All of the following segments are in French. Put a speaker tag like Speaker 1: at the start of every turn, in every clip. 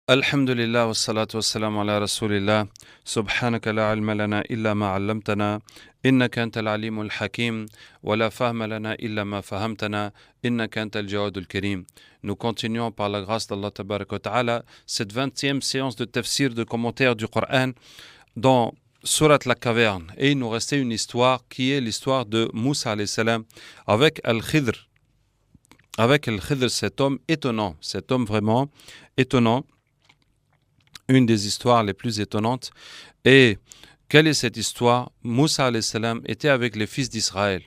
Speaker 1: الحمد لله والصلاة والسلام على رسول الله سبحانك لا علم لنا إلا ما علمتنا إنك أنت العليم الحكيم ولا فهم لنا إلا ما فهمتنا إنك أنت الجواد الكريم. Nous continuons par la grâce d'Allah Tabarak wa Ta'ala cette 20e séance de tafsir de commentaire du Coran dans Surat la Caverne. Et il nous restait une histoire qui est l'histoire de Moussa alayhi salam avec Al-Khidr. Avec Al-Khidr, cet homme étonnant, cet homme vraiment étonnant. Une des histoires les plus étonnantes. Et quelle est cette histoire? Moussa alayhi salam était avec les fils d'Israël.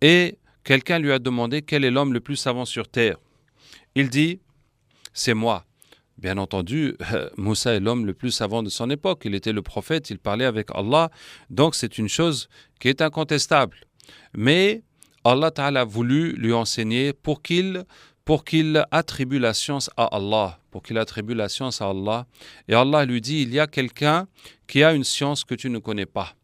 Speaker 1: Et quelqu'un lui a demandé quel est l'homme le plus savant sur terre. Il dit, c'est moi. Bien entendu, Moussa est l'homme le plus savant de son époque. Il était le prophète, il parlait avec Allah. Donc c'est une chose qui est incontestable. Mais Allah Ta'ala a voulu lui enseigner pour qu'il attribue la science à Allah. Et Allah lui dit, il y a quelqu'un qui a une science que tu ne connais pas.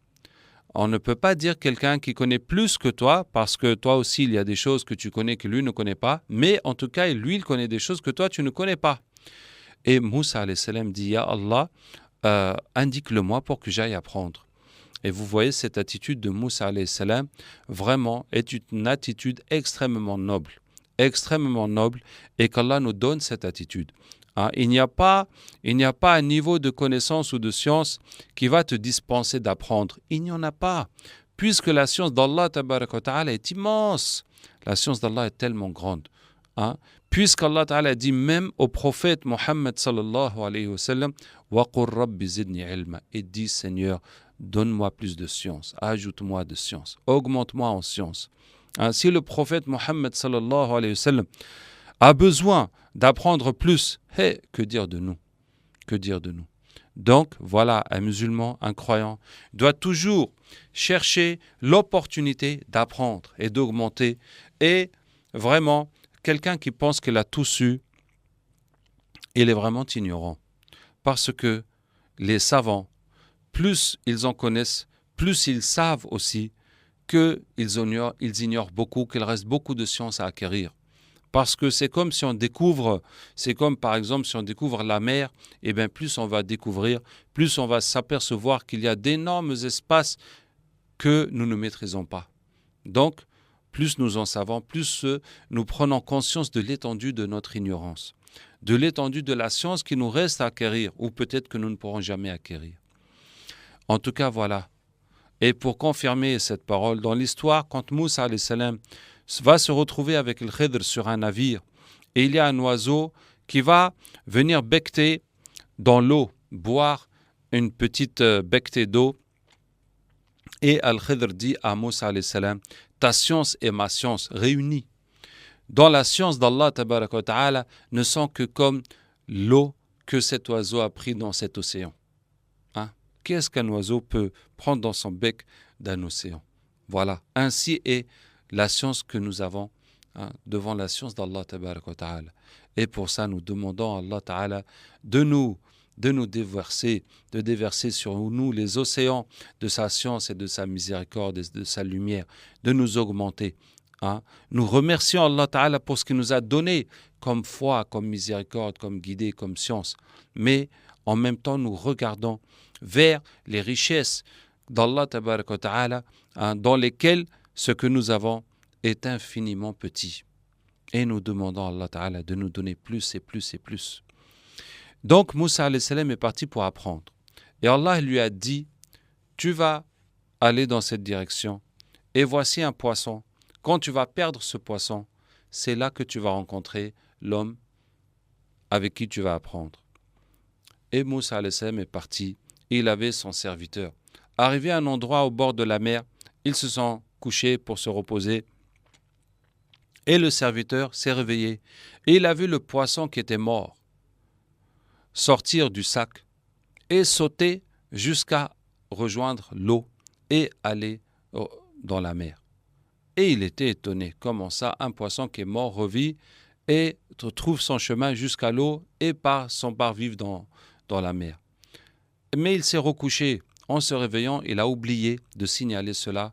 Speaker 1: On ne peut pas dire quelqu'un qui connaît plus que toi, parce que toi aussi, il y a des choses que tu connais que lui ne connaît pas, mais en tout cas, lui, il connaît des choses que toi, tu ne connais pas. Et Moussa alayhi salam dit, Ya Allah, indique-le-moi pour que j'aille apprendre. Et vous voyez, cette attitude de Moussa alayhi salam, vraiment, est une attitude extrêmement noble, et qu'Allah nous donne cette attitude. Il n'y a pas un niveau de connaissance ou de science qui va te dispenser d'apprendre. Il n'y en a pas. Puisque la science d'Allah Tabaraka wa Ta'ala est immense. La science d'Allah est tellement grande. Puisqu'Allah Ta'ala dit même au prophète Mohammed sallallahu alayhi wa sallam, وَقُلْ رَبِّ زِدْنِي عِلْمًا, et dit Seigneur, donne-moi plus de science, ajoute-moi de science, augmente-moi en science. Si le prophète Mohammed sallallahu alayhi wa sallam a besoin d'apprendre plus, que dire de nous? Donc voilà, un musulman, un croyant, doit toujours chercher l'opportunité d'apprendre et d'augmenter. Et vraiment, quelqu'un qui pense qu'il a tout su, il est vraiment ignorant. Parce que les savants, plus ils en connaissent, plus ils savent aussi qu'ils ignorent beaucoup, qu'il reste beaucoup de sciences à acquérir. Parce que c'est comme par exemple si on découvre la mer, et bien plus on va découvrir, plus on va s'apercevoir qu'il y a d'énormes espaces que nous ne maîtrisons pas. Donc, plus nous en savons, plus nous prenons conscience de l'étendue de notre ignorance, de l'étendue de la science qui nous reste à acquérir, ou peut-être que nous ne pourrons jamais acquérir. En tout cas, voilà. Et pour confirmer cette parole, dans l'histoire, quand Moussa alayhi salam va se retrouver avec le Khidr sur un navire, et il y a un oiseau qui va venir becqueter dans l'eau, boire une petite becquetée d'eau, et Al-Khidr dit à Moussa alayhi salam, ta science et ma science réunies dans la science d'Allah Tabaraka wa Ta'ala ne sont que comme l'eau que cet oiseau a pris dans cet océan. Qu'est-ce qu'un oiseau peut prendre dans son bec d'un océan? Voilà, ainsi est la science que nous avons devant la science d'Allah Tabaraka wa Ta'ala. Et pour ça, nous demandons à Allah Ta'ala de nous déverser sur nous les océans de sa science et de sa miséricorde et de sa lumière, de nous augmenter. Nous remercions Allah Ta'ala pour ce qu'il nous a donné comme foi, comme miséricorde, comme guidée, comme science. Mais en même temps, nous regardons vers les richesses d'Allah Tabaraka wa Ta'ala, dans lesquelles ce que nous avons est infiniment petit. Et nous demandons à Allah Ta'ala de nous donner plus et plus et plus. Donc Moussa alayhi salam est parti pour apprendre. Et Allah lui a dit, tu vas aller dans cette direction, et voici un poisson. Quand tu vas perdre ce poisson, c'est là que tu vas rencontrer l'homme avec qui tu vas apprendre. Et Moussa alayhi salam est parti, et il avait son serviteur. Arrivé à un endroit au bord de la mer, ils se sont couchés pour se reposer. Et le serviteur s'est réveillé, et il a vu le poisson qui était mort sortir du sac et sauter jusqu'à rejoindre l'eau et aller dans la mer. Et il était étonné, comment ça, un poisson qui est mort revit et trouve son chemin jusqu'à l'eau et son part-vivre dans la mer. Mais il s'est recouché. En se réveillant, il a oublié de signaler cela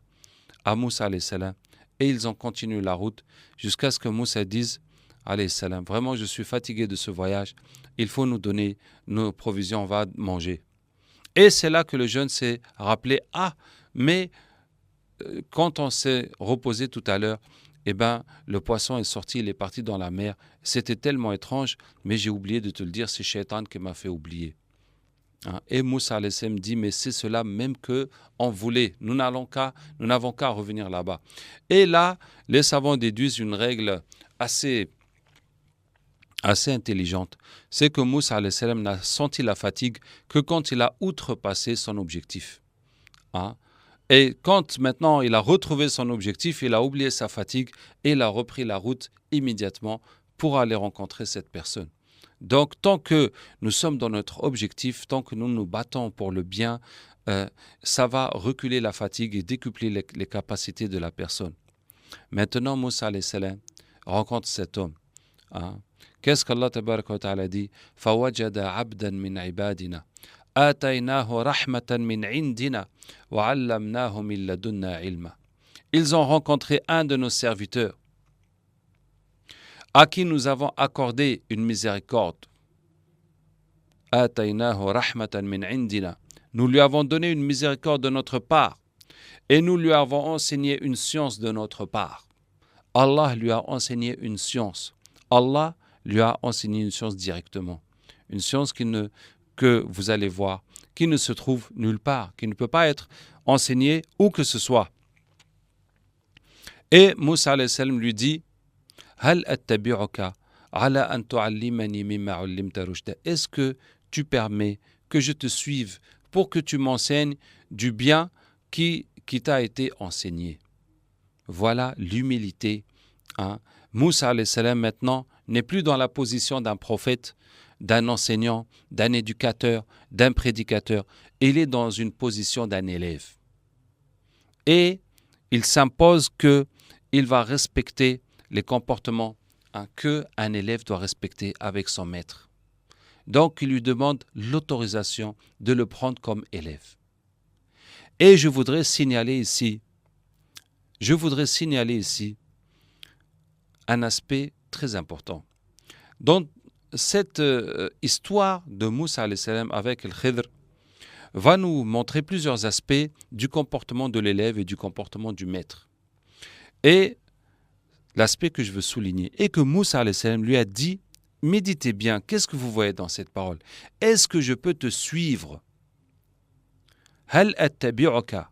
Speaker 1: à Moussa alayhi salam. Et ils ont continué la route jusqu'à ce que Moussa dise alayhi salam, vraiment je suis fatigué de ce voyage, il faut nous donner nos provisions, on va manger. Et c'est là que le jeune s'est rappelé, mais quand on s'est reposé tout à l'heure, le poisson est sorti, il est parti dans la mer. C'était tellement étrange, mais j'ai oublié de te le dire, c'est Shaitan qui m'a fait oublier. Et Moussa alayhi salam dit, mais c'est cela même qu'on voulait. Nous n'avons qu'à revenir là-bas. Et là, les savants déduisent une règle assez intelligente. C'est que Moussa alayhi salam n'a senti la fatigue que quand il a outrepassé son objectif. Et quand maintenant il a retrouvé son objectif, il a oublié sa fatigue et il a repris la route immédiatement pour aller rencontrer cette personne. Donc tant que nous sommes dans notre objectif, tant que nous nous battons pour le bien, ça va reculer la fatigue et décupler les capacités de la personne. Maintenant, Moussa alayhi salam rencontre cet homme. Qu'est-ce qu'Allah tabaraka wa ta'ala dit? فَوَجَدَ عَبْدًا مِنْ عِبَادِنَا آتَيْنَاهُ رَحْمَةً مِنْ عِنْدِنَا وَعَلَّمْنَاهُ مِنْ لَدُنَّا عِلْمًا. Ils ont rencontré un de nos serviteurs à qui nous avons accordé une miséricorde. آتَيْنَاهُ رَحْمَةً مِنْ عِنْدِنَا. Nous lui avons donné une miséricorde de notre part et nous lui avons enseigné une science de notre part. Allah lui a enseigné une science. Allah lui a enseigné une science directement. Une science que vous allez voir, qui ne se trouve nulle part, qui ne peut pas être enseignée où que ce soit. Et Moussa alayhi salam lui dit, هل أتبعك على أن تعلمني مما علمت رشدا. Est-ce que tu permets que je te suive pour que tu m'enseignes du bien qui t'a été enseigné? Voilà l'humilité. Moussa alayhi salam maintenant n'est plus dans la position d'un prophète, d'un enseignant, d'un éducateur, d'un prédicateur. Il est dans une position d'un élève. Et il s'impose qu'il va respecter les comportements qu'un élève doit respecter avec son maître. Donc, il lui demande l'autorisation de le prendre comme élève. Et je voudrais signaler ici un aspect très important. Dans cette histoire de Moussa alayhi salam avec el Khidr va nous montrer plusieurs aspects du comportement de l'élève et du comportement du maître. Et l'aspect que je veux souligner est que Moussa alayhi salam lui a dit, méditez bien, qu'est-ce que vous voyez dans cette parole? Est-ce que je peux te suivre? Hal attabi'uka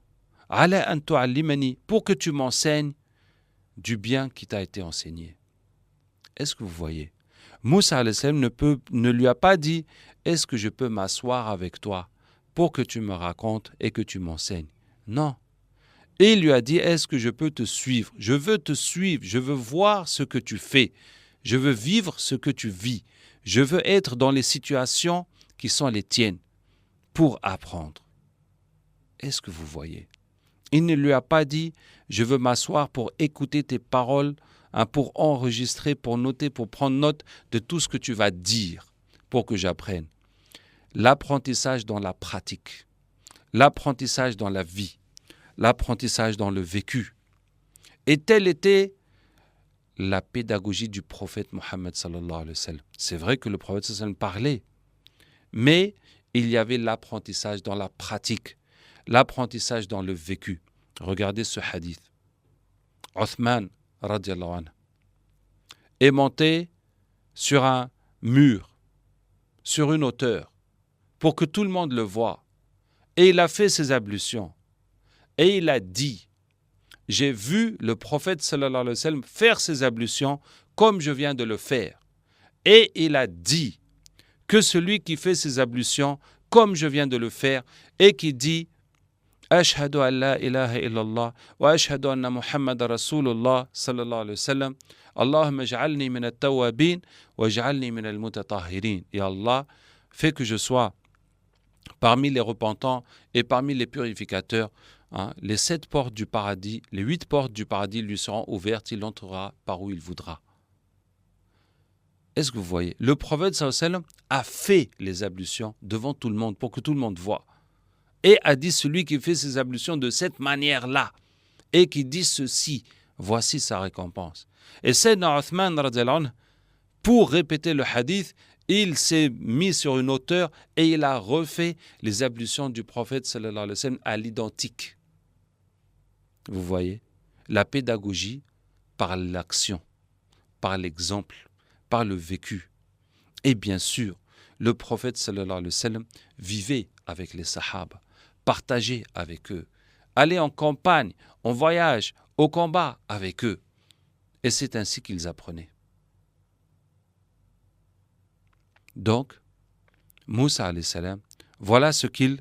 Speaker 1: ala an tu'allimani, pour que tu m'enseignes du bien qui t'a été enseigné. Est-ce que vous voyez? Moussa alayhi salam ne lui a pas dit, est-ce que je peux m'asseoir avec toi pour que tu me racontes et que tu m'enseignes? Non. Et il lui a dit, est-ce que je peux te suivre? Je veux te suivre, je veux voir ce que tu fais, je veux vivre ce que tu vis, je veux être dans les situations qui sont les tiennes pour apprendre. Est-ce que vous voyez? Il ne lui a pas dit, je veux m'asseoir pour écouter tes paroles, pour enregistrer, pour noter, pour prendre note de tout ce que tu vas dire pour que j'apprenne. L'apprentissage dans la pratique, l'apprentissage dans la vie, l'apprentissage dans le vécu. Et telle était la pédagogie du prophète Mohammed sallallahu alayhi wa sallam. C'est vrai que le prophète sallallahu alayhi wa sallam parlait, mais il y avait l'apprentissage dans la pratique, l'apprentissage dans le vécu. Regardez ce hadith. Uthman radiallahu anhu est monté sur un mur, sur une hauteur, pour que tout le monde le voie. Et il a fait ses ablutions. Et il a dit, j'ai vu le prophète sallallahu alayhi wa sallam faire ses ablutions comme je viens de le faire. Et il a dit que celui qui fait ses ablutions comme je viens de le faire et qui dit Ashhadu an la ilaha illallah wa ashhadu anna Muhammad Rasulullah sallallahu alayhi wa sallam. Allahumma ij'alni min at-tawwabin wa ij'alni min al-mutatahhirin. Et Allah, fais que je sois parmi les repentants et parmi les purificateurs. Les 7 portes du paradis, les 8 portes du paradis lui seront ouvertes, il entrera par où il voudra. Est-ce que vous voyez? Le prophète sallallahu alayhi wa sallam a fait les ablutions devant tout le monde pour que tout le monde voie. Et a dit, celui qui fait ses ablutions de cette manière-là et qui dit ceci, voici sa récompense. Et Sayyidina Uthman radiyallahu anhu pour répéter le hadith, il s'est mis sur une hauteur et il a refait les ablutions du prophète sallallahu alayhi wa sallam à l'identique. Vous voyez, la pédagogie par l'action, par l'exemple, par le vécu. Et bien sûr, le prophète sallallahu alayhi wa sallam vivait avec les sahaba, partageait avec eux, allait en campagne, en voyage, au combat avec eux. Et c'est ainsi qu'ils apprenaient. Donc, Moussa alayhi salam, voilà ce qu'il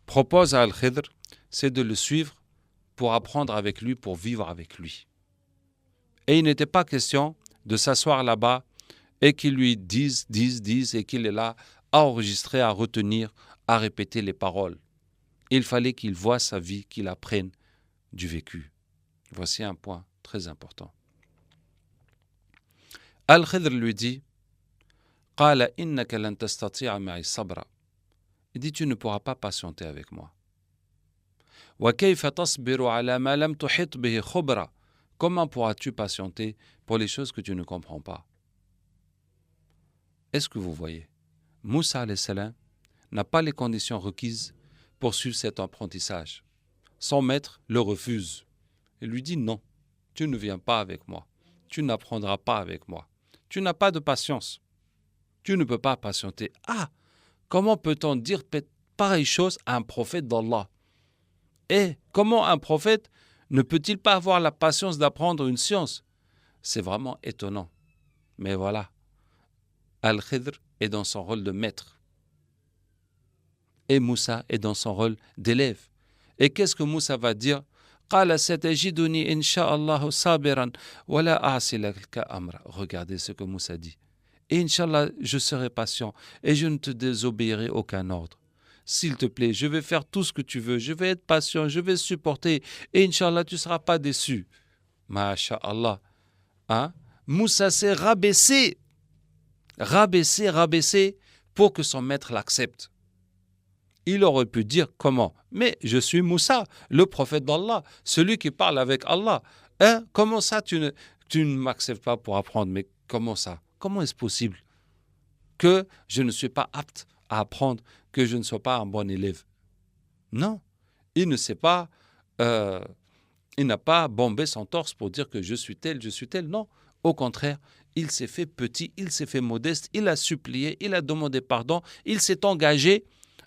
Speaker 1: propose à Al-Khidr, c'est de le suivre pour apprendre avec lui, pour vivre avec lui. Et il n'était pas question de s'asseoir là-bas et qu'il lui dise, et qu'il est là à enregistrer, à retenir, à répéter les paroles. Il fallait qu'il voie sa vie, qu'il apprenne du vécu. Voici un point très important. Al-Khidr lui dit, قال إنك لن تستطيع معي صبرا. Il dit, tu ne pourras pas patienter avec moi. وكيف تصبر على ما لم تحط به خبرا. Comment pourras-tu patienter pour les choses que tu ne comprends pas? Est-ce que vous voyez? Moussa alayhi salam n'a pas les conditions requises pour suivre cet apprentissage. Son maître le refuse. Il lui dit non, tu ne viens pas avec moi. Tu n'apprendras pas avec moi. Tu n'as pas de patience. Tu ne peux pas patienter. Ah, comment peut-on dire pareille chose à un prophète d'Allah? Et comment un prophète ne peut-il pas avoir la patience d'apprendre une science? C'est vraiment étonnant. Mais voilà, Al-Khidr est dans son rôle de maître. Et Moussa est dans son rôle d'élève. Et qu'est-ce que Moussa va dire? قال ستجدني إن شاء الله صابرا ولا أعصي لك أمرا. Regardez ce que Moussa dit. Et Inch'Allah, je serai patient et je ne te désobéirai aucun ordre. S'il te plaît, je vais faire tout ce que tu veux. Je vais être patient, je vais supporter. Et Inch'Allah, tu ne seras pas déçu. Masha'Allah. Hein? Moussa s'est rabaissé pour que son maître l'accepte. Il aurait pu dire comment? Mais je suis Moussa, le prophète d'Allah, celui qui parle avec Allah. Hein? Comment ça tu ne m'acceptes pas pour apprendre? Mais comment ça? Comment est-ce possible que je ne suis pas apte à apprendre, que je ne sois pas un bon élève? Non, il ne sait pas, il n'a pas bombé son torse pour dire que je suis tel. Non, au contraire, il s'est fait petit, il s'est fait modeste, il a supplié, il a demandé pardon, il s'est engagé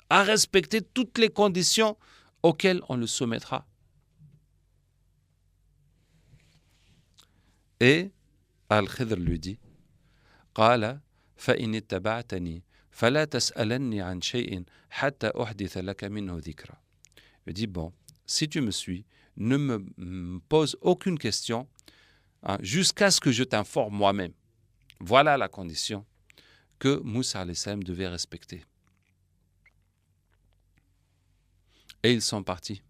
Speaker 1: à respecter toutes les conditions auxquelles on le soumettra. Et Al-Khidr lui dit, قال فإن اتبعتني فلا تسألني عن شيء حتى أحدث لك منه ذكرى. Il dit, bon, si tu me suis, ne me pose aucune question jusqu'à ce que je t'informe moi-même. Voilà la condition que Moussa alayhi salam devait respecter. Et ils sont partis.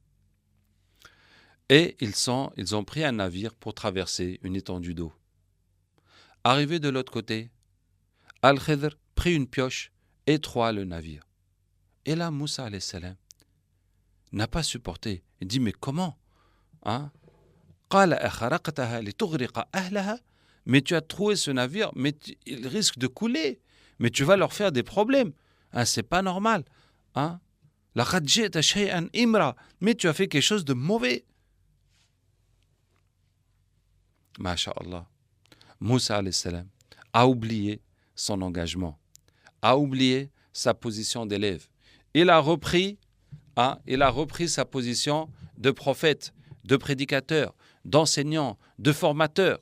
Speaker 1: Et ils ont pris un navire pour traverser une étendue d'eau. Arrivé de l'autre côté, Al-Khidr prit une pioche et troua le navire. Et là, Moussa alayhi salam n'a pas supporté. Il dit, mais comment? Mais tu as troué ce navire, mais il risque de couler. Mais tu vas leur faire des problèmes. C'est pas normal. Mais tu as fait quelque chose de mauvais. Masha'Allah. Moussa alayhi salam a oublié son engagement, a oublié sa position d'élève. Il a repris sa position de prophète, de prédicateur, d'enseignant, de formateur.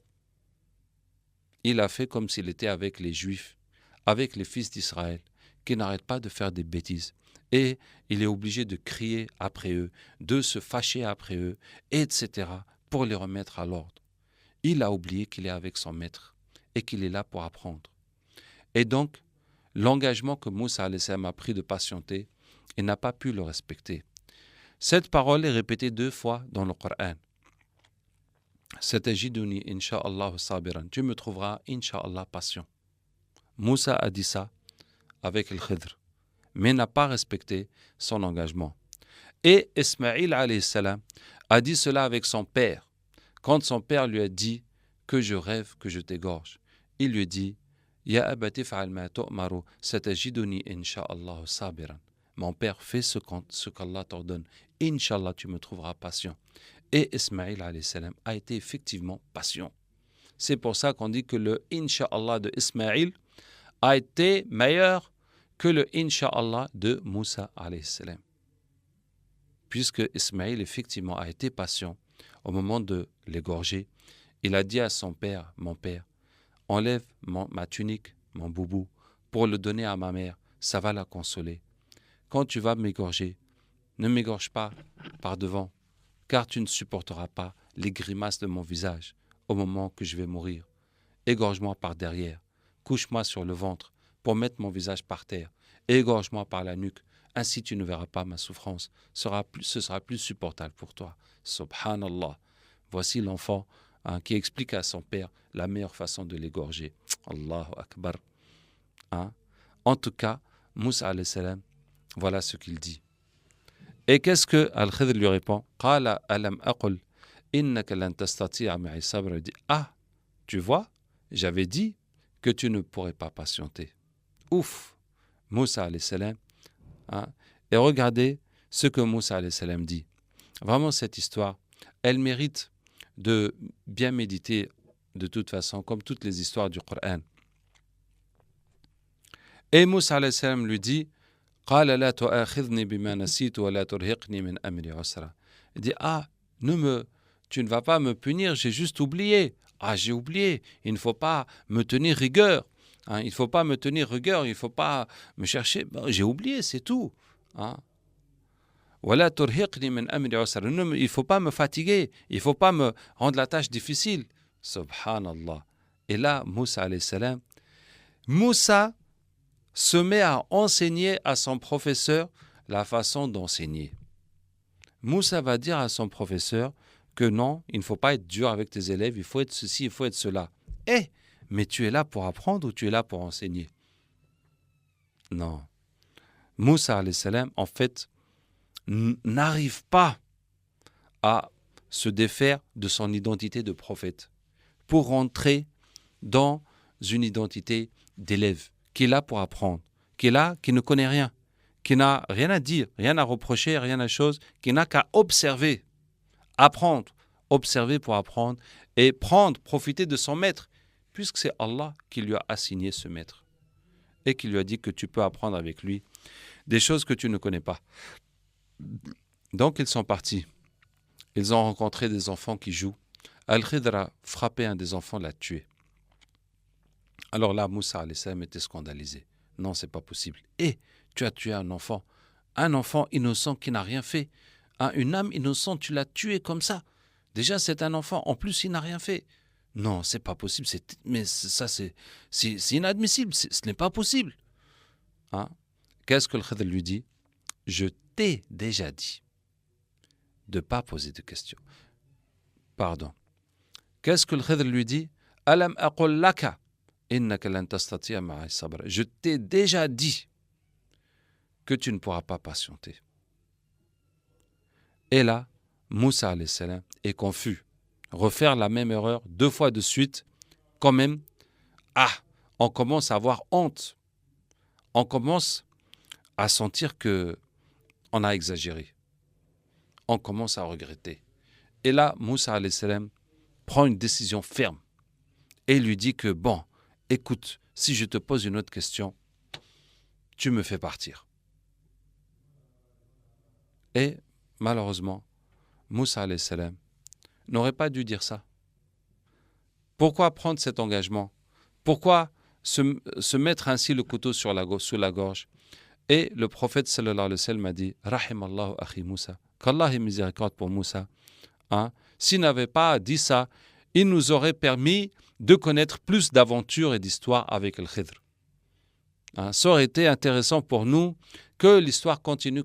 Speaker 1: Il a fait comme s'il était avec les Juifs, avec les fils d'Israël, qui n'arrêtent pas de faire des bêtises. Et il est obligé de crier après eux, de se fâcher après eux, etc., pour les remettre à l'ordre. Il a oublié qu'il est avec son maître et qu'il est là pour apprendre. Et donc, l'engagement que Moussa alayhi salam a pris de patienter, il n'a pas pu le respecter. Cette parole est répétée 2 fois dans le Coran. Satajiduni insha'Allah sabiran. Tu me trouveras insha'Allah patient. Moussa a dit ça avec le Khidr, mais n'a pas respecté son engagement. Et Ismaïl alayhi salam a dit cela avec son père. Quand son père lui a dit que je rêve, que je t'égorge, il lui dit Ya abati fa'al ma tu'maru satajiduni insha'Allah sabiran. Mon père, fais ce qu'Allah t'ordonne. Inch'Allah, tu me trouveras patient. Et Ismaïl alayhi salam a été effectivement patient. C'est pour ça qu'on dit que le Inch'Allah de Ismaïl a été meilleur que le Inch'Allah de Moussa alayhi salam. Puisque Ismaïl effectivement a été patient au moment de l'égorger, il a dit à son père, mon père, enlève ma tunique, mon boubou, pour le donner à ma mère, ça va la consoler. Quand tu vas m'égorger, ne m'égorge pas par devant, car tu ne supporteras pas les grimaces de mon visage au moment que je vais mourir. Égorge-moi par derrière, couche-moi sur le ventre pour mettre mon visage par terre, et égorge-moi par la nuque, ainsi tu ne verras pas ma souffrance, ce sera plus supportable pour toi. Subhanallah. Voici l'enfant qui explique à son père la meilleure façon de l'égorger. Allahu Akbar. En tout cas, Moussa alayhi salam, voilà ce qu'il dit. Et qu'est-ce que Al-Khidr lui répond? Qala alam aqul innaka lan tastati'a ma'i sabra. Il dit, ah, tu vois, j'avais dit que tu ne pourrais pas patienter. Ouf, Moussa alayhi salam. Et regardez ce que Moussa alayhi salam dit. Vraiment, cette histoire, elle mérite de bien méditer de toute façon, comme toutes les histoires du Coran. Et Moussa alayhi salam lui dit, قال لا تؤاخذني بما نسيت ولا ترهقني من أمري عسرا. Il dit, ah, tu ne vas pas me punir, j'ai juste oublié. Ah, j'ai oublié, il ne faut pas me tenir rigueur. Il ne faut pas me tenir rigueur, il ne faut pas me chercher. J'ai oublié, c'est tout. ولا ترهقني من أمري عسرا. Il ne faut pas me fatiguer, il ne faut pas me rendre la tâche difficile. Subhanallah. Et là, Moussa alayhi salam, Moussa se met à enseigner à son professeur la façon d'enseigner. Moussa va dire à son professeur que non, il ne faut pas être dur avec tes élèves, il faut être ceci, il faut être cela. Mais tu es là pour apprendre ou tu es là pour enseigner? Non. Moussa alayhi salam, en fait, n'arrive pas à se défaire de son identité de prophète pour rentrer dans une identité d'élève, qui est là pour apprendre, qui est là, qui ne connaît rien, qui n'a rien à dire, rien à reprocher, rien à chose, qui n'a qu'à observer, apprendre, observer pour apprendre et prendre, profiter de son maître, puisque c'est Allah qui lui a assigné ce maître et qui lui a dit que tu peux apprendre avec lui des choses que tu ne connais pas. Donc ils sont partis. Ils ont rencontré des enfants qui jouent. Al-Khidr a frappé un des enfants, l'a tué. Alors là, Moussa alayhi salam était scandalisé. Non, c'est pas possible. Tu as tué un enfant innocent qui n'a rien fait. Une âme innocente, tu l'as tué comme ça. Déjà, c'est un enfant. En plus, il n'a rien fait. Non, c'est pas possible. Mais ça, c'est inadmissible. Ce n'est pas possible. Qu'est-ce que le Khidr lui dit? Je t'ai déjà dit de ne pas poser de questions. Pardon. Qu'est-ce que le Khidr lui dit? Alam aqul laka innaka lan tastati'a ma'i sabra. Je t'ai déjà dit que tu ne pourras pas patienter. Et là, Moussa alayhi salam est confus. Refaire la même erreur 2 fois de suite, quand même, on commence à avoir honte. On commence à sentir que on a exagéré. On commence à regretter. Et là, Moussa alayhi salam prend une décision ferme et lui dit que écoute, si je te pose une autre question, tu me fais partir. Et malheureusement, Moussa alayhi salam n'aurait pas dû dire ça. Pourquoi prendre cet engagement? Pourquoi se mettre ainsi le couteau sous la gorge? Et le prophète sallallahu alayhi wa sallam a dit, Rahimallahu akhi Moussa, qu'Allah ait miséricorde pour Moussa. S'il n'avait pas dit ça, il nous aurait permis de connaître plus d'aventures et d'histoires avec le Khidr. Ça aurait été intéressant pour nous que l'histoire continue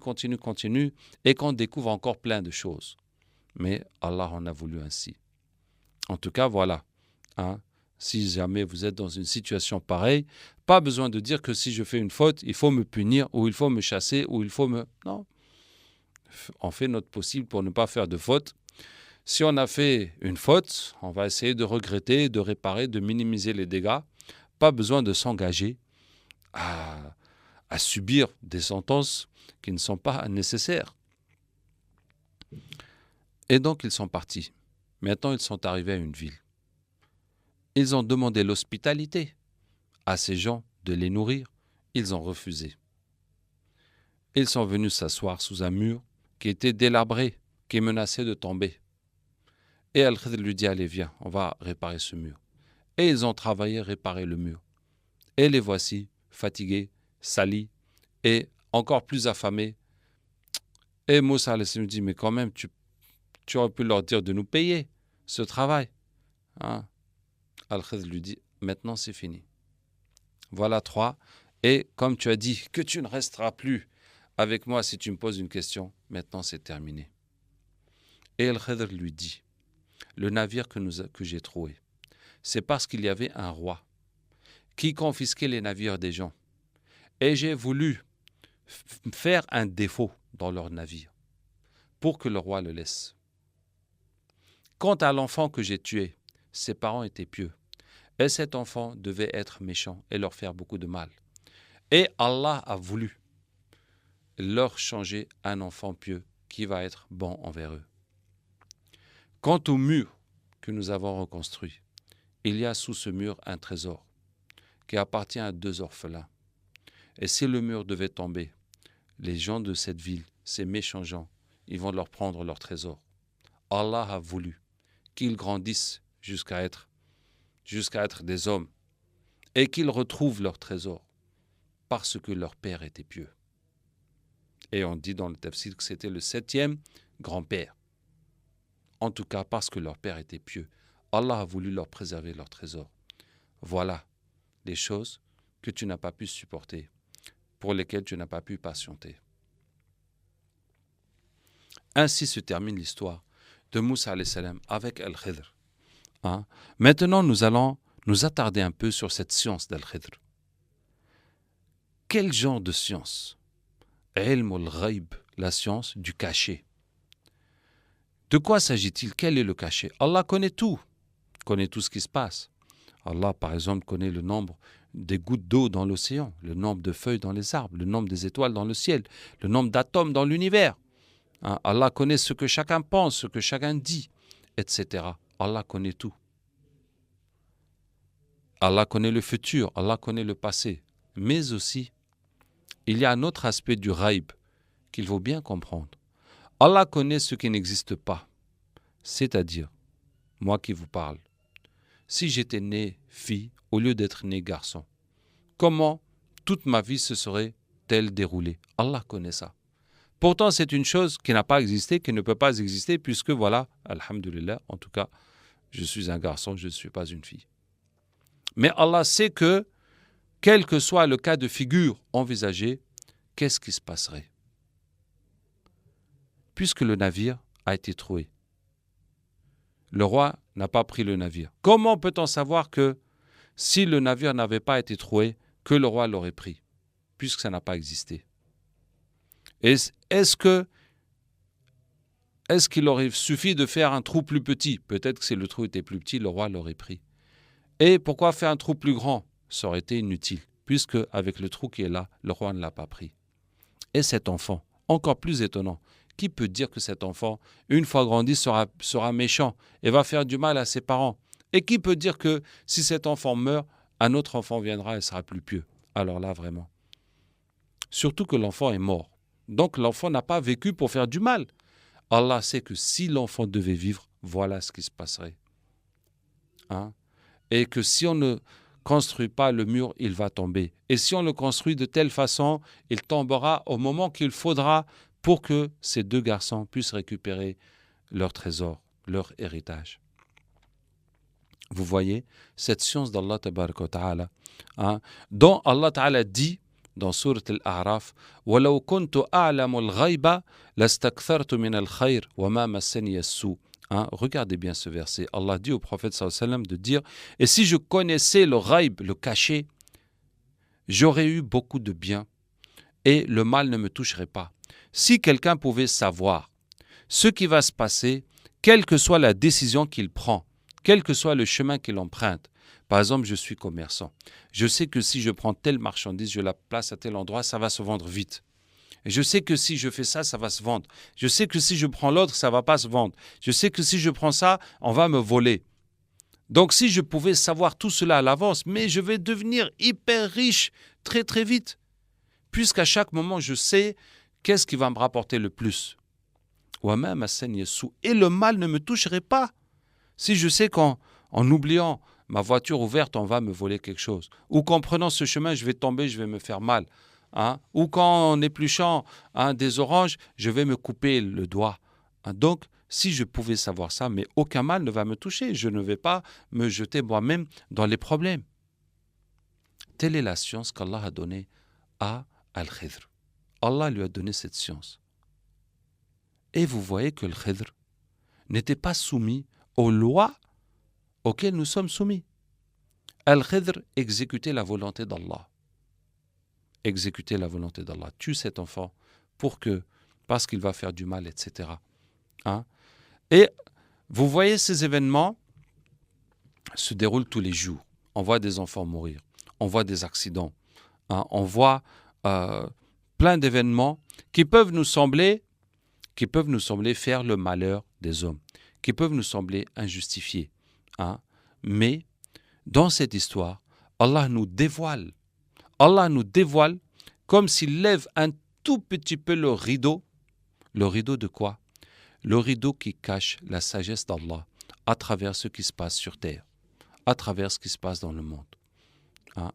Speaker 1: et qu'on découvre encore plein de choses. Mais Allah en a voulu ainsi. En tout cas, voilà. Si jamais vous êtes dans une situation pareille, pas besoin de dire que si je fais une faute, il faut me punir ou il faut me chasser ou il faut me... Non. On fait notre possible pour ne pas faire de faute. Si on a fait une faute, on va essayer de regretter, de réparer, de minimiser les dégâts. Pas besoin de s'engager à subir des sentences qui ne sont pas nécessaires. Et donc ils sont partis. Maintenant ils sont arrivés à une ville. Ils ont demandé l'hospitalité à ces gens de les nourrir. Ils ont refusé. Ils sont venus s'asseoir sous un mur qui était délabré, qui menaçait de tomber. Et Al-Khidr lui dit, allez viens, on va réparer ce mur. Et ils ont travaillé à réparer le mur. Et les voici, fatigués, salis et encore plus affamés. Et Moussa lui dit, mais quand même, tu aurais pu leur dire de nous payer ce travail. Hein? Al-Khidr lui dit, maintenant c'est fini. Voilà 3. Et comme tu as dit que tu ne resteras plus avec moi si tu me poses une question, maintenant c'est terminé. Et Al-Khidr lui dit, le navire que j'ai trouvé, c'est parce qu'il y avait un roi qui confisquait les navires des gens. Et j'ai voulu faire un défaut dans leur navire pour que le roi le laisse. Quant à l'enfant que j'ai tué, ses parents étaient pieux. Et cet enfant devait être méchant et leur faire beaucoup de mal. Et Allah a voulu leur changer un enfant pieux qui va être bon envers eux. Quant au mur que nous avons reconstruit, il y a sous ce mur un trésor qui appartient à 2 orphelins. Et si le mur devait tomber, les gens de cette ville, ces méchants gens, ils vont leur prendre leur trésor. Allah a voulu qu'ils grandissent jusqu'à être des hommes et qu'ils retrouvent leur trésor parce que leur père était pieux. Et on dit dans le tafsir que c'était le 7e grand-père. En tout cas, parce que leur père était pieux, Allah a voulu leur préserver leur trésor. Voilà les choses que tu n'as pas pu supporter, pour lesquelles tu n'as pas pu patienter. Ainsi se termine l'histoire de Moussa alayhi salam avec Al-Khidr. Maintenant, nous allons nous attarder un peu sur cette science d'Al-Khidr. Quel genre de science? Ilm al-Ghaib, la science du caché. De quoi s'agit-il? Quel est le cachet? Allah connaît tout ce qui se passe. Allah, par exemple, connaît le nombre des gouttes d'eau dans l'océan, le nombre de feuilles dans les arbres, le nombre des étoiles dans le ciel, le nombre d'atomes dans l'univers. Allah connaît ce que chacun pense, ce que chacun dit, etc. Allah connaît tout. Allah connaît le futur, Allah connaît le passé. Mais aussi, il y a un autre aspect du ghaib qu'il faut bien comprendre. Allah connaît ce qui n'existe pas. C'est-à-dire, moi qui vous parle, si j'étais né fille au lieu d'être né garçon, comment toute ma vie se serait-elle déroulée? Allah connaît ça. Pourtant, c'est une chose qui n'a pas existé, qui ne peut pas exister, puisque voilà, alhamdulillah, en tout cas, je suis un garçon, je ne suis pas une fille. Mais Allah sait que, quel que soit le cas de figure envisagé, qu'est-ce qui se passerait? Puisque le navire a été troué, le roi n'a pas pris le navire. Comment peut-on savoir que, si le navire n'avait pas été troué, que le roi l'aurait pris, puisque ça n'a pas existé? Est-ce qu'il aurait suffi de faire un trou plus petit? Peut-être que si le trou était plus petit, le roi l'aurait pris. Et pourquoi faire un trou plus grand? Ça aurait été inutile, puisque avec le trou qui est là, le roi ne l'a pas pris. Et cet enfant, encore plus étonnant, qui peut dire que cet enfant, une fois grandi, sera méchant et va faire du mal à ses parents? Et qui peut dire que si cet enfant meurt, un autre enfant viendra et sera plus pieux? Alors là, vraiment. Surtout que l'enfant est mort. Donc l'enfant n'a pas vécu pour faire du mal. Allah sait que si l'enfant devait vivre, voilà ce qui se passerait. Et que si on ne construit pas le mur, il va tomber. Et si on le construit de telle façon, il tombera au moment qu'il faudra pour que ces 2 garçons puissent récupérer leur trésor, leur héritage. Vous voyez, cette science d'Allah tabaraka wa ta'ala, dont Allah ta'ala dit dans Sourate Al-A'raf, وَلَوْ كُنْتُ أَعْلَمُ الْغَيْبَ لَاسْتَكْثَرْتُ مِنَ الْخَيْرِ وَمَا مَسَّنِيَ السُّوءُ. Regardez bien ce verset. Allah dit au prophète sallallahu alayhi wa sallam de dire, et si je connaissais le ghaib, le caché, j'aurais eu beaucoup de bien et le mal ne me toucherait pas. Si quelqu'un pouvait savoir ce qui va se passer, quelle que soit la décision qu'il prend, quel que soit le chemin qu'il emprunte, Par exemple, je suis commerçant. Je sais que si je prends telle marchandise, je la place à tel endroit, ça va se vendre vite. Et je sais que si je fais ça, ça va se vendre. Je sais que si je prends l'autre, ça ne va pas se vendre. Je sais que si je prends ça, on va me voler. Donc si je pouvais savoir tout cela à l'avance, mais je vais devenir hyper riche très très vite. Puisqu'à chaque moment, je sais qu'est-ce qui va me rapporter le plus. Et le mal ne me toucherait pas. Si je sais qu'en oubliant ma voiture ouverte, on va me voler quelque chose. Ou qu'en prenant ce chemin, je vais tomber, je vais me faire mal. Ou qu'en épluchant des oranges, je vais me couper le doigt. Donc, si je pouvais savoir ça, mais aucun mal ne va me toucher. Je ne vais pas me jeter moi-même dans les problèmes. Telle est la science qu'Allah a donnée à Al-Khidr. Allah lui a donné cette science. Et vous voyez que le Khidr n'était pas soumis aux lois auxquelles nous sommes soumis. Al-Khidr exécutait la volonté d'Allah. Exécuter la volonté d'Allah. Tue cet enfant parce qu'il va faire du mal, etc. Et vous voyez, ces événements se déroulent tous les jours. On voit des enfants mourir, on voit des accidents, on voit plein d'événements qui peuvent nous sembler faire le malheur des hommes, qui peuvent nous sembler injustifiés. Mais dans cette histoire, Allah nous dévoile comme s'il lève un tout petit peu le rideau. Le rideau de quoi? Le rideau qui cache la sagesse d'Allah à travers ce qui se passe sur terre, à travers ce qui se passe dans le monde.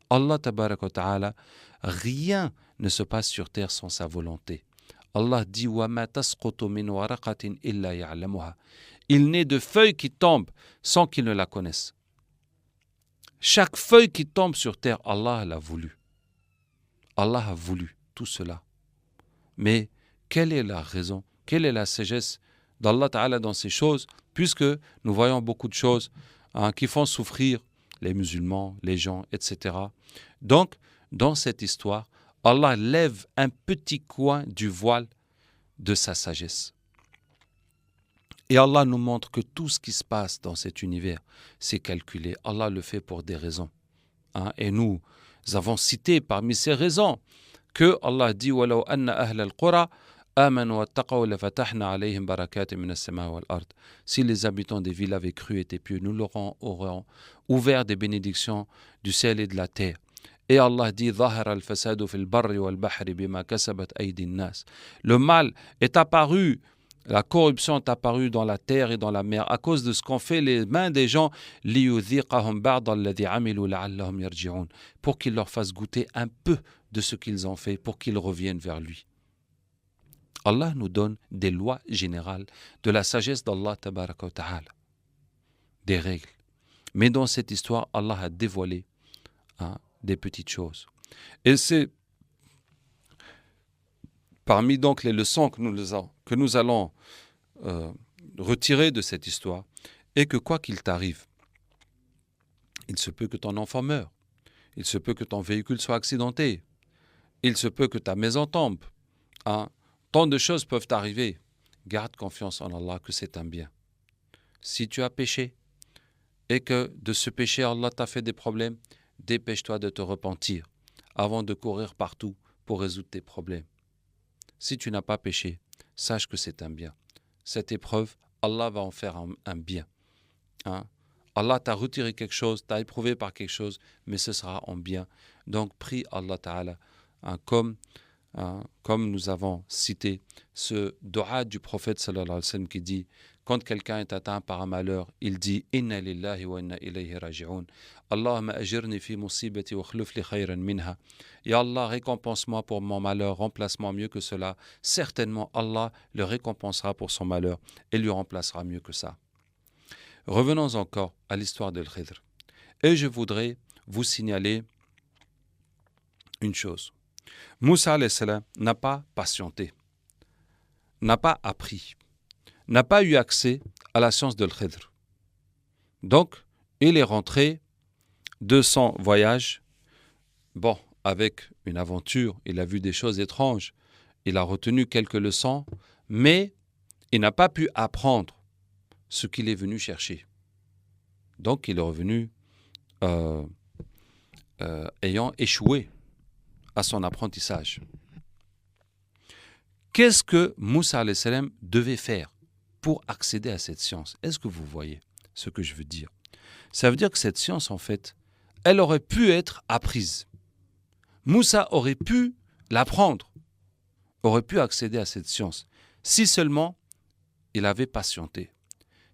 Speaker 1: Allah tabaraka wa ta'ala, rien ne se passe sur terre sans sa volonté. Allah dit وَمَا تَسْقُطُ مِنْ وَرَقَةٍ إِلَّا يَعْلَمُهَا. Il n'est de feuilles qui tombent sans qu'ils ne la connaissent. Chaque feuille qui tombe sur terre, Allah l'a voulu. Allah a voulu tout cela. Mais quelle est la raison? Quelle est la sagesse d'Allah Ta'ala dans ces choses? Puisque nous voyons beaucoup de choses qui font souffrir les musulmans, les gens, etc. Donc, dans cette histoire, Allah lève un petit coin du voile de sa sagesse. Et Allah nous montre que tout ce qui se passe dans cet univers, c'est calculé. Allah le fait pour des raisons. Et nous avons cité parmi ces raisons que Allah dit وَلَوْ أَنَّ أَهْلَ الْقُرَى آمَنُوا وَاتَّقَوْا لَفَتَحْنَا عَلَيْهِمْ بَرَكَاتٍ مِنَ السَّمَاءِ وَالْأَرْضِ. Si les habitants des villes avaient cru et étaient pieux, nous leur aurions ouvert des bénédictions du ciel et de la terre. Et Allah dit ظَهَرَ الْفَسَادُ فِي الْبَرِّ وَالْبَحْرِ بِمَا كَسَبَتْ أَيْدِي النَّاسِ. Le mal est apparu, la corruption est apparue dans la terre et dans la mer à cause de ce qu'ont fait les mains des gens لِيُذِيقَهُمْ بَعْضَ الَّذِي عَمِلُوا لَعَلَّهُمْ يَرْجِعُونَ, pour qu'il leur fasse goûter un peu de ce qu'ils ont fait, pour qu'ils reviennent vers lui. Allah nous donne des lois générales de la sagesse d'Allah tabaraka wa ta'ala, des règles. Mais dans cette histoire, Allah a dévoilé des petites choses. Et c'est parmi donc les leçons que nous allons retirer de cette histoire, et que quoi qu'il t'arrive, il se peut que ton enfant meure, il se peut que ton véhicule soit accidenté, il se peut que ta maison tombe. Tant de choses peuvent arriver. Garde confiance en Allah que c'est un bien. Si tu as péché et que de ce péché Allah t'a fait des problèmes, dépêche-toi de te repentir avant de courir partout pour résoudre tes problèmes. Si tu n'as pas péché, sache que c'est un bien. Cette épreuve, Allah va en faire un bien. Allah t'a retiré quelque chose, t'a éprouvé par quelque chose, mais ce sera en bien. Donc prie Allah Ta'ala, comme nous avons cité ce dua du prophète sallallahu alayhi wa sallam qui dit, quand quelqu'un est atteint par un malheur, il dit Inna lillahi wa inna ilayhi raji'un. Allahumma ajirni fi musibati wa khluf li khayran minha. Ya Allah, récompense-moi pour mon malheur, remplace-moi mieux que cela. Certainement, Allah le récompensera pour son malheur et lui remplacera mieux que ça. Revenons encore à l'histoire de Khidr. Et je voudrais vous signaler une chose. Moussa alayhi salam n'a pas patienté, n'a pas appris, n'a pas eu accès à la science de Khidr. Donc, il est rentré de son voyage, avec une aventure, il a vu des choses étranges, il a retenu quelques leçons, mais il n'a pas pu apprendre ce qu'il est venu chercher. Donc, il est revenu euh, ayant échoué à son apprentissage. Qu'est-ce que Moussa alayhi salam devait faire pour accéder à cette science? Est-ce que vous voyez ce que je veux dire? Ça veut dire que cette science, en fait, elle aurait pu être apprise. Moussa aurait pu l'apprendre, aurait pu accéder à cette science, si seulement il avait patienté,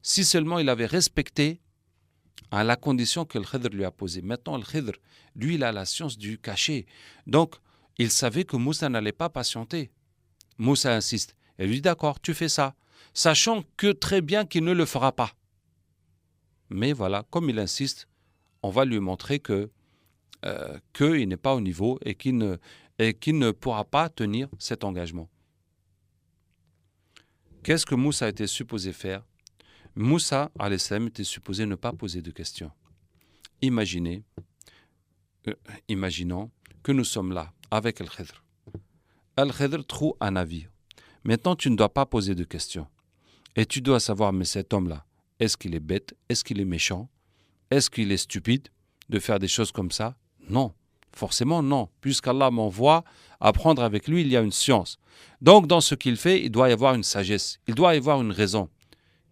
Speaker 1: si seulement il avait respecté la condition que le Khidr lui a posée. Maintenant, le Khidr, lui, il a la science du caché. Donc, il savait que Moussa n'allait pas patienter. Moussa insiste. Elle lui dit, d'accord, tu fais ça, sachant que très bien qu'il ne le fera pas. Mais voilà, comme il insiste, on va lui montrer qu'il n'est pas au niveau et qu'il ne pourra pas tenir cet engagement. Qu'est-ce que Moussa était supposé faire? Moussa, alayhi salam, était supposé ne pas poser de questions. Imaginons que nous sommes là avec Al-Khidr. Al-Khidr trouve un navire. Maintenant, tu ne dois pas poser de questions. Et tu dois savoir, mais cet homme-là, est-ce qu'il est bête? Est-ce qu'il est méchant? Est-ce qu'il est stupide de faire des choses comme ça? Non, forcément non. Puisqu'Allah m'envoie apprendre avec lui, il y a une science. Donc, dans ce qu'il fait, il doit y avoir une sagesse. Il doit y avoir une raison.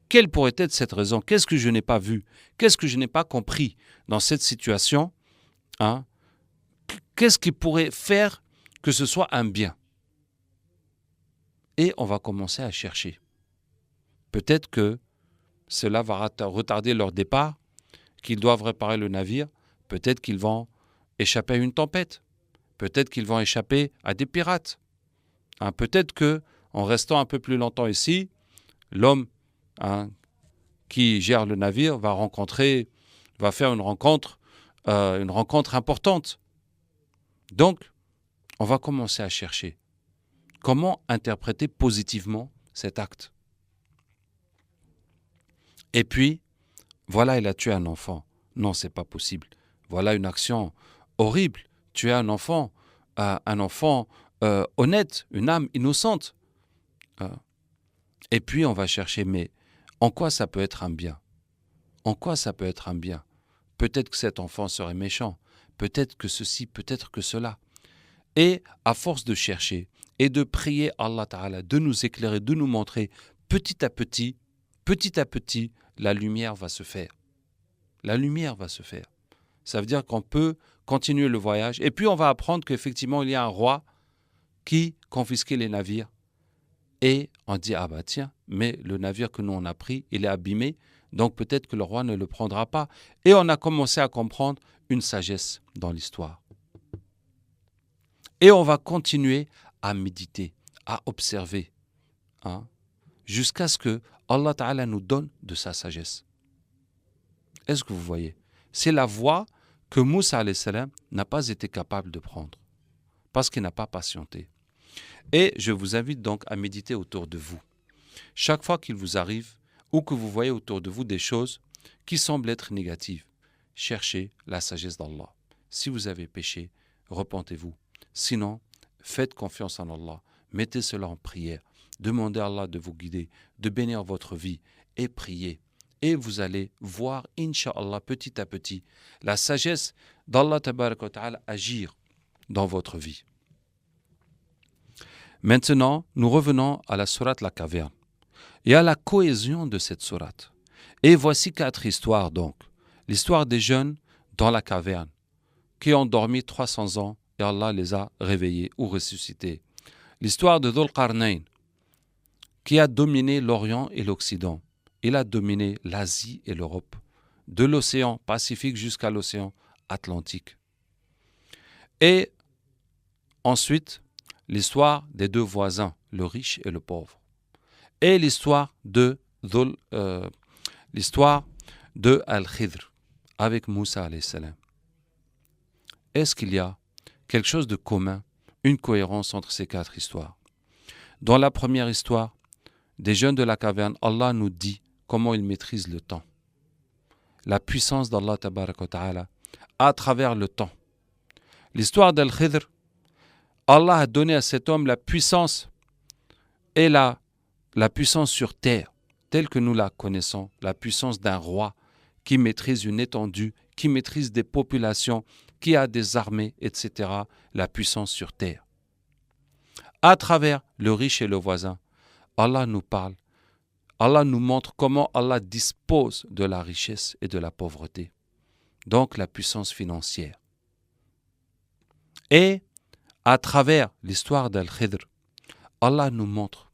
Speaker 1: Quelle pourrait être cette raison? Qu'est-ce que je n'ai pas vu? Qu'est-ce que je n'ai pas compris dans cette situation? Qu'est-ce qui pourrait faire que ce soit un bien? Et on va commencer à chercher. Peut-être que cela va retarder leur départ, qu'ils doivent réparer le navire. Peut-être qu'ils vont échapper à une tempête. Peut-être qu'ils vont échapper à des pirates. Peut-être qu'en restant un peu plus longtemps ici, l'homme qui gère le navire va faire une rencontre importante. Donc, on va commencer à chercher comment interpréter positivement cet acte. Et puis, voilà, il a tué un enfant. Non, c'est pas possible. Voilà une action horrible. Tuer un enfant honnête, une âme innocente. Et puis, on va chercher, mais en quoi ça peut être un bien? En quoi ça peut être un bien? Peut-être que cet enfant serait méchant. Peut-être que ceci, peut-être que cela. Et à force de chercher et de prier Allah Ta'ala, de nous éclairer, de nous montrer, petit à petit, la lumière va se faire. La lumière va se faire. Ça veut dire qu'on peut continuer le voyage. Et puis on va apprendre qu'effectivement, il y a un roi qui confisquait les navires. Et on dit, ah bah tiens, mais le navire que nous on a pris, il est abîmé, donc peut-être que le roi ne le prendra pas. Et on a commencé à comprendre une sagesse dans l'histoire. Et on va continuer à méditer, à observer, jusqu'à ce que Allah Ta'ala nous donne de sa sagesse. Est-ce que vous voyez? C'est la voie que Moussa alayhi salam n'a pas été capable de prendre, parce qu'il n'a pas patienté. Et je vous invite donc à méditer autour de vous. Chaque fois qu'il vous arrive, ou que vous voyez autour de vous des choses qui semblent être négatives, cherchez la sagesse d'Allah. Si vous avez péché, repentez-vous. Sinon, faites confiance en Allah, mettez cela en prière, demandez à Allah de vous guider, de bénir votre vie et priez. Et vous allez voir, Inch'Allah, petit à petit, la sagesse d'Allah Tabaraka wa Ta'ala agir dans votre vie. Maintenant, nous revenons à la sourate La Caverne et à la cohésion de cette sourate. Et voici 4 histoires donc. L'histoire des jeunes dans la caverne qui ont dormi 300 ans et Allah les a réveillés ou ressuscités. L'histoire de Dhul Qarnayn qui a dominé l'Orient et l'Occident. Il a dominé l'Asie et l'Europe, de l'océan Pacifique jusqu'à l'océan Atlantique. Et ensuite, l'histoire des 2 voisins, le riche et le pauvre. Et l'histoire de Al-Khidr avec Moussa alayhi salam. Est-ce qu'il y a quelque chose de commun, une cohérence entre ces 4 histoires? Dans la première histoire, des jeunes de la caverne, Allah nous dit comment ils maîtrisent le temps. La puissance d'Allah Tabaraka wa Ta'ala à travers le temps. L'histoire d'Al-Khidr, Allah a donné à cet homme la puissance et la puissance sur terre, telle que nous la connaissons, la puissance d'un roi qui maîtrise une étendue qui maîtrise des populations, qui a des armées, etc., la puissance sur terre. À travers le riche et le voisin, Allah nous parle, Allah nous montre comment Allah dispose de la richesse et de la pauvreté, donc la puissance financière. Et à travers l'histoire d'Al-Khidr, Allah nous montre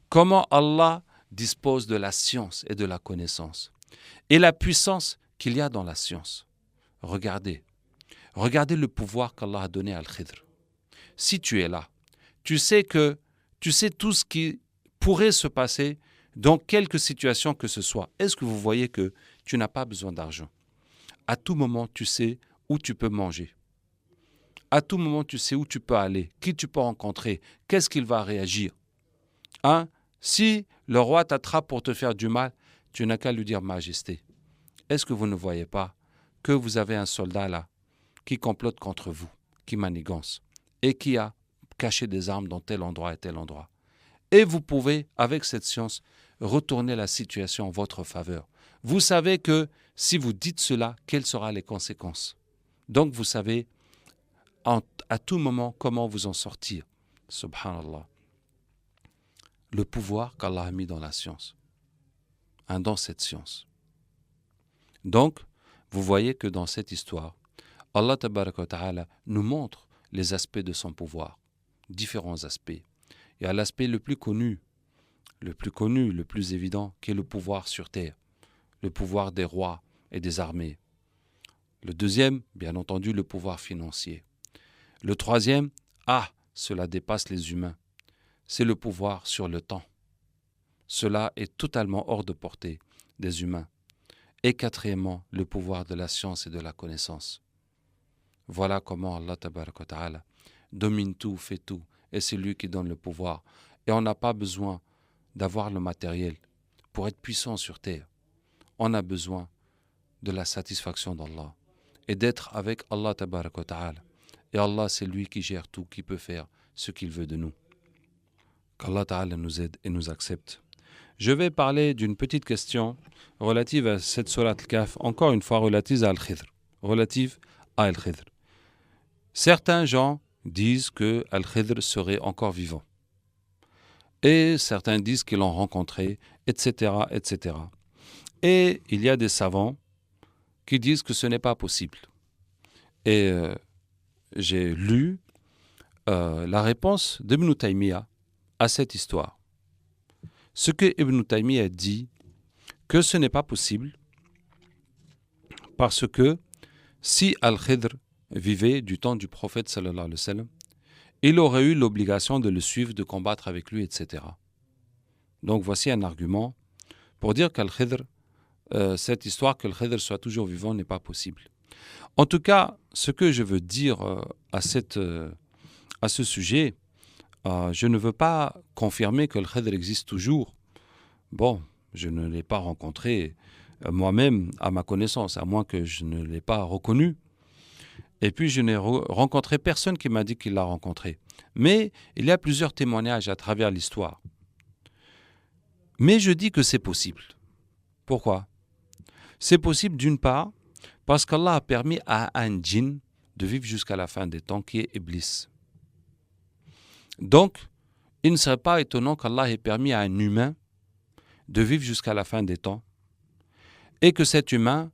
Speaker 1: comment Allah dispose de la science et de la connaissance et la puissance qu'il y a dans la science. Regardez le pouvoir qu'Allah a donné à Al-Khidr. Si tu es là, tu sais tout ce qui pourrait se passer dans quelque situation que ce soit. Est-ce que vous voyez que tu n'as pas besoin d'argent? À tout moment, tu sais où tu peux manger. À tout moment, tu sais où tu peux aller, qui tu peux rencontrer, qu'est-ce qu'il va réagir. Si le roi t'attrape pour te faire du mal, tu n'as qu'à lui dire « Majesté ». Est-ce que vous ne voyez pas que vous avez un soldat là qui complote contre vous, qui manigance et qui a caché des armes dans tel endroit et tel endroit? Et vous pouvez, avec cette science, retourner la situation en votre faveur. Vous savez que si vous dites cela, quelles seront les conséquences? Donc vous savez à tout moment comment vous en sortir. Subhanallah. Le pouvoir qu'Allah a mis dans la science, dans cette science. Donc, vous voyez que dans cette histoire, Allah Tabaraka wa Ta'ala nous montre les aspects de son pouvoir, différents aspects. Il y a l'aspect le plus connu, le plus évident, qui est le pouvoir sur terre, le pouvoir des rois et des armées. Le deuxième, bien entendu, le pouvoir financier. Le troisième, cela dépasse les humains, c'est le pouvoir sur le temps. Cela est totalement hors de portée des humains. Et quatrièmement, le pouvoir de la science et de la connaissance. Voilà comment Allah Tabaraka wa Ta'ala domine tout, fait tout, et c'est lui qui donne le pouvoir. Et on n'a pas besoin d'avoir le matériel pour être puissant sur terre. On a besoin de la satisfaction d'Allah et d'être avec Allah Tabaraka wa Ta'ala. Et Allah, c'est lui qui gère tout, qui peut faire ce qu'il veut de nous. Qu'Allah Ta'ala nous aide et nous accepte. Je vais parler d'une petite question relative à cette sourate Al-Kahf, encore une fois relative à Al-Khidr. Certains gens disent que Al-Khidr serait encore vivant. Et certains disent qu'ils l'ont rencontré, etc., etc. Et il y a des savants qui disent que ce n'est pas possible. Et j'ai lu la réponse d'Ibn Taymiyyah à cette histoire. Ce que Ibn Taymiyyah dit, que ce n'est pas possible, parce que si Al-Khidr vivait du temps du prophète sallallahu alayhi wa sallam, il aurait eu l'obligation de le suivre, de combattre avec lui, etc. Donc voici un argument pour dire qu'Al-Khidr, cette histoire que Al-Khidr soit toujours vivant n'est pas possible. En tout cas, ce que je veux dire à ce sujet, je ne veux pas confirmer que Al-Khidr existe toujours. Bon, je ne l'ai pas rencontré moi-même à ma connaissance, à moins que je ne l'ai pas reconnu. Et puis, je n'ai rencontré personne qui m'a dit qu'il l'a rencontré. Mais il y a plusieurs témoignages à travers l'histoire. Mais je dis que c'est possible. Pourquoi? C'est possible d'une part parce qu'Allah a permis à un djinn de vivre jusqu'à la fin des temps, qui est Iblis. Donc, il ne serait pas étonnant qu'Allah ait permis à un humain de vivre jusqu'à la fin des temps et que cet humain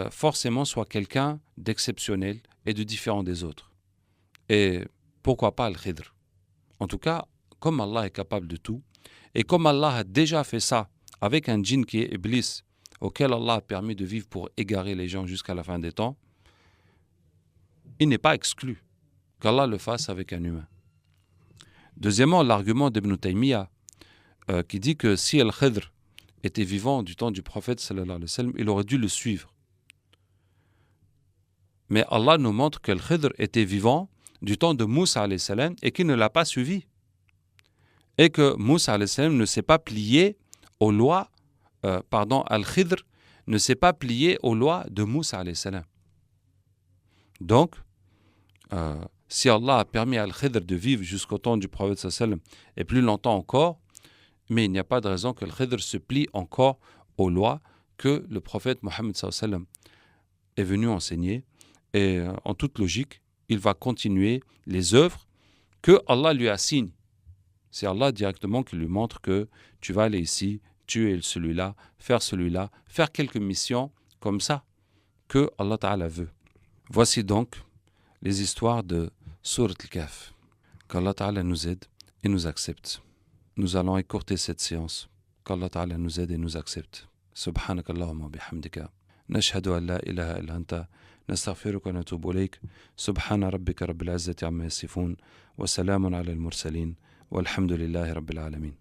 Speaker 1: forcément soit quelqu'un d'exceptionnel et de différent des autres. Et pourquoi pas Al-Khidr? En tout cas, comme Allah est capable de tout, et comme Allah a déjà fait ça avec un djinn qui est Iblis, auquel Allah a permis de vivre pour égarer les gens jusqu'à la fin des temps, il n'est pas exclu qu'Allah le fasse avec un humain. Deuxièmement, l'argument d'Ibn Taymiyyah qui dit que si Al-Khidr était vivant du temps du prophète sallallahu alayhi wa sallam, il aurait dû le suivre. Mais Allah nous montre que Al-Khidr était vivant du temps de Moussa alayhi salam et qu'il ne l'a pas suivi. Et que Moussa alayhi salam ne s'est pas plié aux lois, Al-Khidr ne s'est pas plié aux lois de Moussa alayhi salam. Donc, si Allah a permis à Al-Khidr de vivre jusqu'au temps du prophète sallallahu alayhi wa sallam et plus longtemps encore, mais il n'y a pas de raison que Al-Khidr se plie encore aux lois que le prophète Mohammed sallallahu alayhi wa sallam est venu enseigner. Et en toute logique, il va continuer les œuvres que Allah lui assigne. C'est Allah directement qui lui montre que tu vas aller ici, tuer celui-là, faire quelques missions comme ça que Allah Ta'ala veut. Voici donc les histoires de Surat Al-Kahf. Qu'Allah Ta'ala nous aide et nous accepte. Nous allons écourter cette séance. Qu'Allah Ta'ala nous aide et nous accepte. Subhanakallahumma bihamdika. Nashhadu an la ilaha illa anta. نستغفرك ونتوب إليك سبحان ربك رب العزة عما يصفون وسلام على المرسلين والحمد لله رب العالمين